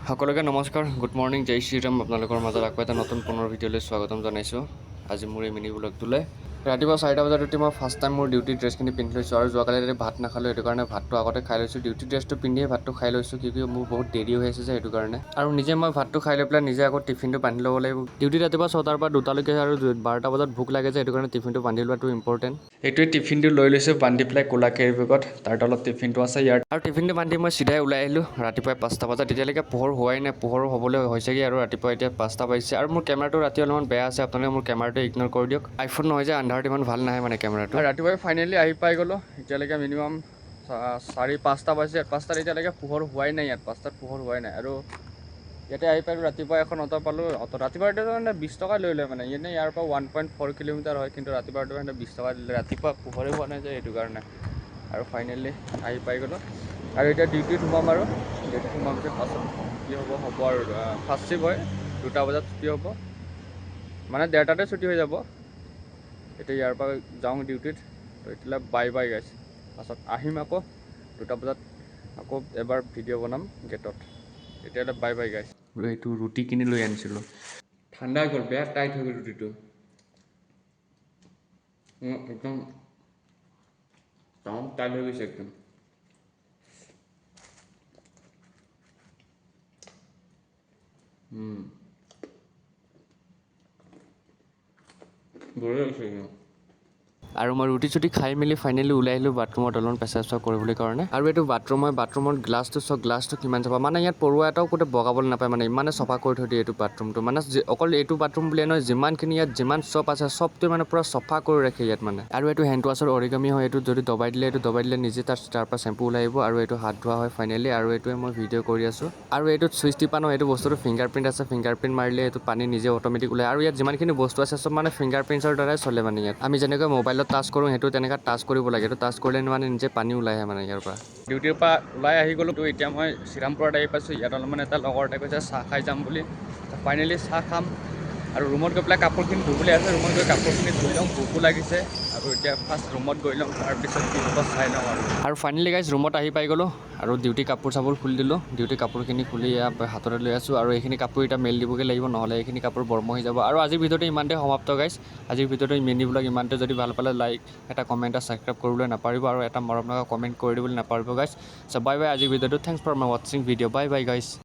সকলোকে নমস্কাৰ, good morning, জয় শ্ৰীৰাম। আপোনালোকৰ মাজত আকৌ এটা নতুন পুনৰ ভিডিঅ'লৈ স্বাগতম জনাইছোঁ। আজি মোৰ এই মিনি ব্লগটোলৈ ৰাতিপুৱা 4টা বজাত উঠি মই ফাৰ্ষ্ট টাইম মোৰ ডিউটি ড্ৰেছখিনি পিন্ধি লৈছোঁ আৰু যোৱাকালি ৰাতি ভাত নাখালোঁ, সেইটো কাৰণে ভাতটো আগতে খাই লৈছোঁ। ডিউটি ড্ৰেছটো পিন্ধিয়ে ভাতটো খাই লৈছোঁ, কিয় মোৰ বহুত দেৰি হৈ আছে যে সেইটো কাৰণে। আৰু নিজে মই ভাতটো খাই লৈ পেলাই নিজে আকৌ টিফিনটো বান্ধি ল'ব লাগিব। ডিউটি ৰাতিপুৱা 6টাৰ পৰা 2টালৈকে আৰু 12টা বজাত ভোক লাগে যে সেইটো কাৰণে টিফিনটো বান্ধি লোৱাটো ইম্পৰ্টেণ্ট। এইটোৱে টিফিনটো লৈ লৈছোঁ বান্ধি পেলাই ক'লা কেৰি বেগত, তাৰ তলত টিফিনটো আছে ইয়াত। আৰু টিফিনটো বান্ধি মই চিধাই ওলাই আহিলোঁ ৰাতিপুৱাই 5টা বজাত। তেতিয়ালৈকে পোহৰ হোৱাই নাই, পোহৰ হ'বলৈ হৈছেগৈ আৰু ৰাতিপুৱা এতিয়া 5টা বাজিছে। আৰু মোৰ কেমেৰাটো ৰাতি অলপমান বেয়া আছে, আপোনালোকে মোৰ কেমেৰাটো ইগন'ৰ কৰি দিয়ক। আইফোন নহয় যে আন্ধাৰত ইমান ভাল নাহে মানে কেমেৰাটো। ৰাতিপুৱাই ফাইনেলি আহি পাই গ'লোঁ। এতিয়ালৈকে মিনিমাম 4-5টা বাজিছে। 5টাত এতিয়ালৈকে পোহৰ হোৱাই নাই ইয়াত, 5টাত পোহৰ হোৱাই নাই। আৰু ইয়াতে আহি পালোঁ, ৰাতিপুৱা এখন অটো পালোঁ। ৰাতিপুৱা মানে 20 টকা লৈ লয় মানে, এনেই ইয়াৰ পৰা 1.4 কিলোমিটাৰ হয়, কিন্তু ৰাতিপুৱা 20 টকা দিলে। ৰাতিপুৱা পোহৰে হোৱা নাই যে সেইটো কাৰণে। আৰু ফাইনেলি আহি পাই গ'লোঁ আৰু এতিয়া ডিউটিত সোমাম। আৰু ডিউটিত সোমাৰ পিছত পাছত কি হ'ব আৰু ফাৰ্ষ্ট শ্বিফ্ট হয়, 2টা বজাত ছুটি হ'ব, মানে 1:30টাতে ছুটি হৈ যাব। এতিয়া ইয়াৰ পৰা যাওঁ ডিউটিত, তো এতিয়া বাই বাই গাইছ। পাছত আহিম আকৌ 2টা বজাত, আকৌ এবাৰ ভিডিঅ' বনাম গেটত। তেতিয়াহ'লে বাই বাই গাইছ। এইটো ৰুটি কিনি লৈ আনিছিলোঁ, ঠাণ্ডা হৈ গ'ল, বেয়া টাইট হৈ গ'ল ৰুটিটো, একদম টাইট হৈ গৈছে একদম। বঢ়িয়া হৈছে একদম। আৰু মই ৰুটি চুটি খাই মেলি ফাইনেলি ওলাই আহিলোঁ বাথৰুমত অলপমান পেচাব চেচাব কৰিবলৈ কাৰণে। আৰু এইটো বাথৰুমৰ গ্লাছটো চাওক, গ্লাছটো কিমান চাফা, মানে ইয়াত পৰুৱা এটাও ক'তো বগাবলৈ নাপায়, মানে ইমানে চাফা কৰি থৈ দিয়ে এইটো বাথৰুমটো। মানে অকল এইটো বাথৰুম বুলিয়ে নহয়, যিমানখিনি ইয়াত যিমান চব আছে চবটোৱে মানে পূৰা চাফা কৰি ৰাখে ইয়াত মানে। আৰু এইটো হেণ্ড ৱাছৰ অৰিগামি হয়, এইটো যদি দবাই দিলে নিজে তাৰ পৰা চেম্পু ওলাই আহিব। আৰু এইটো হাত ধোৱা হয় ফাইনেলি। আৰু এইটোৱে মই ভিডিঅ' কৰি আছোঁ। আৰু এইটোত চুইচ টিপা নহয়, এইটো বস্তুটো ফিংগাৰ প্ৰিণ্ট আছে, ফিংগাৰ প্ৰিণ্ট মাৰিলে এইটো পানী নিজে অট'মেটিক ওলায়। আৰু ইয়াত যিমানখিনি বস্তু আছে চব মানে ফিংগাৰ প্ৰিণ্টছৰ দ্বাৰাই চলে মানে ইয়াত। আমি যেনেকৈ মোবাইলত টাচ কৰোঁ, সেইটো তেনেকৈ টাচ কৰিব লাগে, এইটো টাচ কৰিলে মানে নিজে পানী ওলাই আহে মানে ইয়াৰ পৰা। ডিউটিৰ পৰা ওলাই আহি গ'লোঁ, তো এতিয়া মই শ্ৰীৰামপুৰত আহি পাইছোঁ। ইয়াত অলপমান এটা লগৰ এটাই কৈছে চাহ খাই যাম বুলি, ফাইনেলি চাহ খাম। আৰু ৰুমত গৈ পেলাই কাপোৰখিনি ধুবলৈ আছে, ৰুমত গৈ কাপোৰখিনি ধুই লওঁ, ভোকো লাগিছে। আৰু এতিয়া ফাৰ্ষ্ট ৰুমত গৈ লওঁ, তাৰপিছত কি হ'ব চাই লওঁ। আৰু ফাইনেলি গাইজ ৰুমত আহি পাই গ'লোঁ, আৰু ডিউটি কাপোৰ চাপোৰ খুলি দিলোঁ। ডিউটি কাপোৰখিনি খুলি হাততে লৈ আছোঁ, আৰু এইখিনি কাপোৰ এতিয়া মেলি দিবগৈ লাগিব, নহ'লে এইখিনি কাপোৰ বৰম হৈ যাব। আৰু আজিৰ ভিডিঅ'টো ইমানতে সমাপ্ত গাইজ। আজিৰ ভিডিঅ'টো মিনি ব্লগ ইমানতে। যদি ভাল পালে লাইক এটা কমেণ্ট এটা ছাবস্ক্ৰাইব কৰিবলৈ নাপাহৰিব, আৰু এটা মৰম লগা কমেণ্ট কৰি দিবলৈ নাপাহৰিব গাইজ। চ' বাই বাই আজিৰ ভিডিঅ'টো। থেংকছ ফৰ মাই ৱাচিং ভিডিঅ'। Bye bye guys.